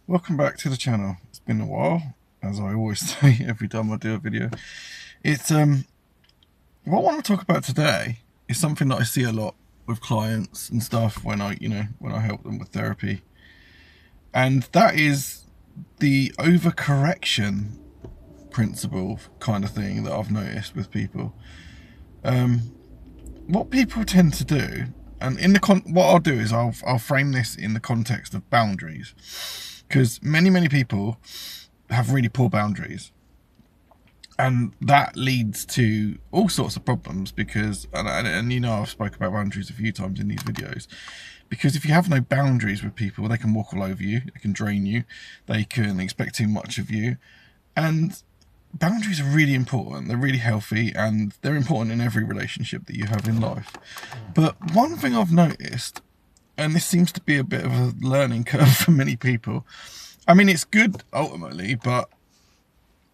Welcome back to the channel. It's been a while, as I always say every time I do a video. It's what I want to talk about today is something that I see a lot with clients and stuff when I help them with therapy. And that is the overcorrection principle kind of thing that I've noticed with people. What people tend to do, and what I'll do is I'll frame this in the context of boundaries, because many people have really poor boundaries, and that leads to all sorts of problems. Because and you know, I've spoken about boundaries a few times in these videos, because if you have no boundaries with people, they can walk all over you, they can drain you, they can expect too much of you. And boundaries are really important, they're really healthy, and they're important in every relationship that you have in life. But one thing I've noticed, and this seems to be a bit of a learning curve for many people, I mean, it's good ultimately, but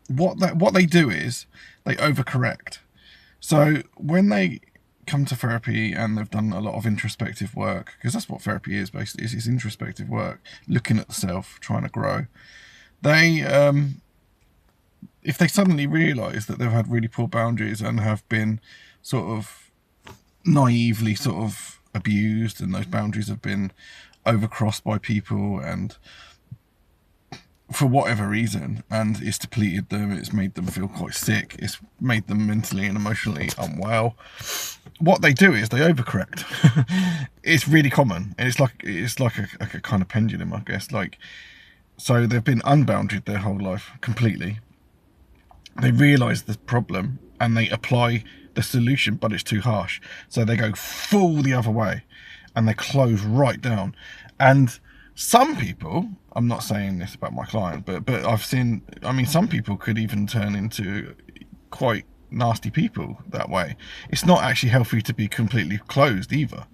what they do is they overcorrect. So when they come to therapy and they've done a lot of introspective work, because that's what therapy is basically, it's introspective work, looking at the self, trying to grow, they if they suddenly realise that they've had really poor boundaries and have been sort of naively sort of abused, and those boundaries have been overcrossed by people, and for whatever reason, and it's depleted them, it's made them feel quite sick, it's made them mentally and emotionally unwell, what they do is they overcorrect. It's really common, and it's like a kind of pendulum, I guess. Like, so they've been unbounded their whole life completely. They realise the problem and they apply the solution, but it's too harsh. So they go full the other way and they close right down. And some people, I'm not saying this about my client, but I've seen, I mean, some people could even turn into quite nasty people that way. It's not actually healthy to be completely closed either,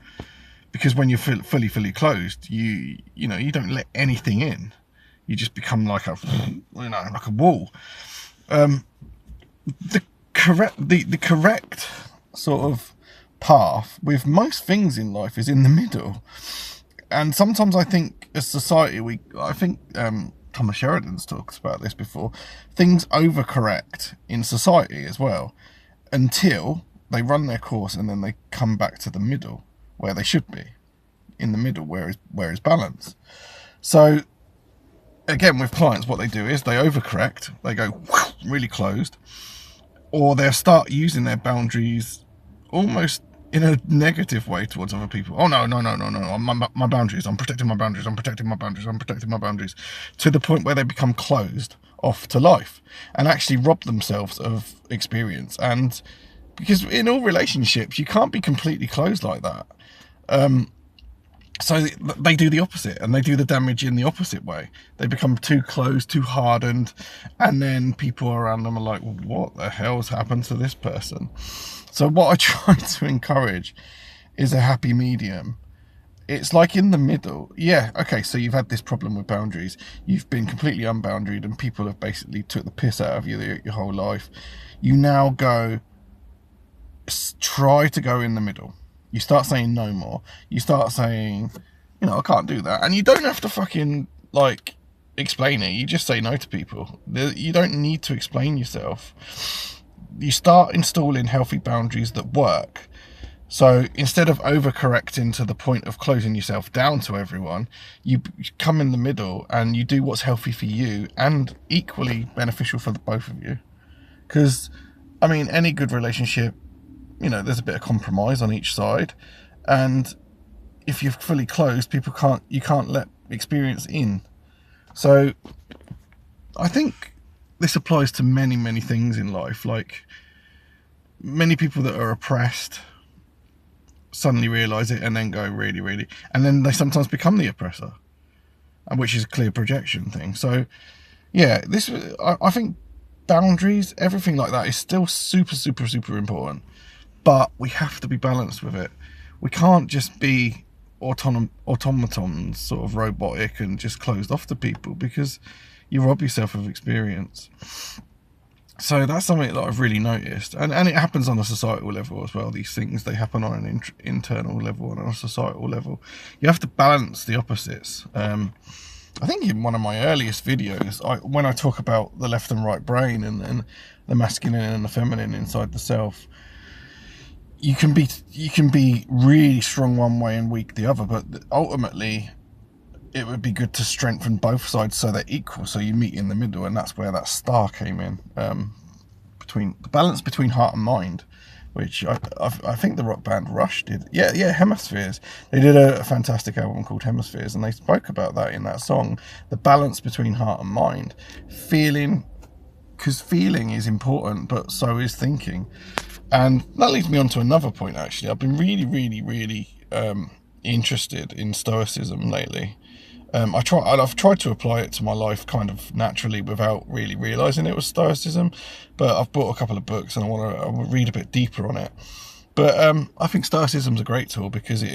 because when you're fully closed, you don't let anything in. You just become like a wall. The correct sort of path with most things in life is in the middle. And sometimes I think as society, I think Thomas Sheridan's talked about this before, things overcorrect in society as well, until they run their course and then they come back to the middle where they should be, in the middle where is balance. So again, with clients, what they do is they overcorrect, they go really closed, or they'll start using their boundaries almost in a negative way towards other people. Oh no, my boundaries, I'm protecting my boundaries, I'm protecting my boundaries, I'm protecting my boundaries, to the point where they become closed off to life and actually rob themselves of experience. And because in all relationships, you can't be completely closed like that. So they do the opposite, and they do the damage in the opposite way. They become too closed, too hardened, and then people around them are like, what the hell's happened to this person? So what I try to encourage is a happy medium. It's like in the middle. Yeah, okay, so you've had this problem with boundaries. You've been completely unboundaried, and people have basically took the piss out of you your whole life. You now try to go in the middle. You start saying no more. You start saying, I can't do that. And you don't have to fucking, like, explain it. You just say no to people. You don't need to explain yourself. You start installing healthy boundaries that work. So instead of overcorrecting to the point of closing yourself down to everyone, you come in the middle and you do what's healthy for you and equally beneficial for the both of you. Because, I mean, any good relationship, there's a bit of compromise on each side, and if you're fully closed, you can't let experience in. So I think this applies to many things in life. Like, many people that are oppressed suddenly realize it and then go really, and then they sometimes become the oppressor, and which is a clear projection thing. So yeah, I think boundaries, everything like that, is still super important. But we have to be balanced with it. We can't just be automatons, sort of robotic and just closed off to people, because you rob yourself of experience. So that's something that I've really noticed. And it happens on a societal level as well. These things, they happen on an internal level and on a societal level. You have to balance the opposites. I think in one of my earliest videos, when I talk about the left and right brain and the masculine and the feminine inside the self, you can be really strong one way and weak the other, but ultimately it would be good to strengthen both sides so they're equal, so you meet in the middle. And that's where that star came in, between the balance between heart and mind, which I think the rock band Rush did. Yeah, Hemispheres. They did a fantastic album called Hemispheres, and they spoke about that in that song, the balance between heart and mind. Feeling, because feeling is important, but so is thinking. And that leads me on to another point, actually. I've been really interested in Stoicism lately. I've tried to apply it to my life kind of naturally without really realising it was Stoicism, but I've bought a couple of books and I want to read a bit deeper on it. But I think Stoicism's a great tool, because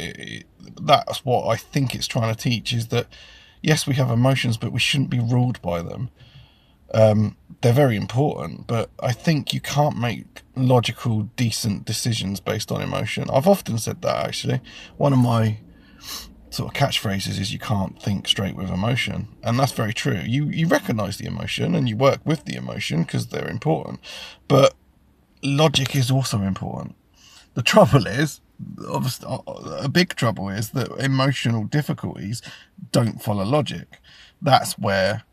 that's what I think it's trying to teach, is that yes, we have emotions, but we shouldn't be ruled by them. They're very important, but I think you can't make logical, decent decisions based on emotion. I've often said that, actually. One of my sort of catchphrases is you can't think straight with emotion, and that's very true. You recognize the emotion and you work with the emotion because they're important, but logic is also important. The trouble is, obviously, a big trouble is that emotional difficulties don't follow logic. That's where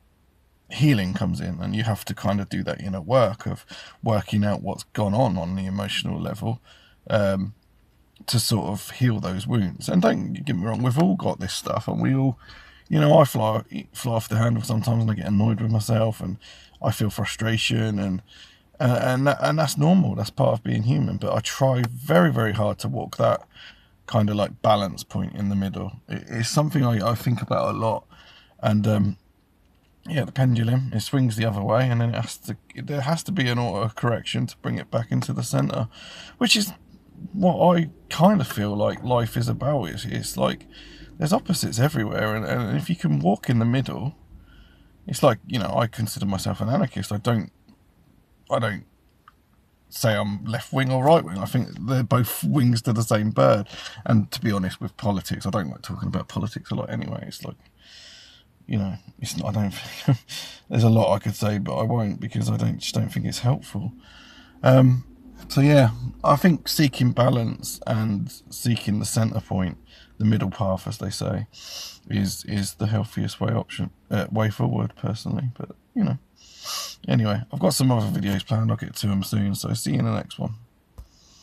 healing comes in, and you have to kind of do that inner work of working out what's gone on the emotional level, to sort of heal those wounds. And don't get me wrong, we've all got this stuff, and we all, I fly off the handle sometimes, and I get annoyed with myself, and I feel frustration, and that's normal. That's part of being human. But I try very hard to walk that kind of like balance point in the middle. It's something I think about a lot, and yeah, the pendulum, it swings the other way, and then there has to be an auto correction to bring it back into the center, which is what I kind of feel like life is about. It's like there's opposites everywhere, and if you can walk in the middle, it's like, I consider myself an anarchist. I don't say I'm left wing or right wing. I think they're both wings to the same bird. And to be honest, with politics, I don't like talking about politics a lot anyway. It's like, it's not, I don't think, there's a lot I could say, but I won't, because I just don't think it's helpful. So yeah, I think seeking balance and seeking the centre point, the middle path, as they say, is the healthiest way forward, personally. But anyway, I've got some other videos planned. I'll get to them soon. So see you in the next one.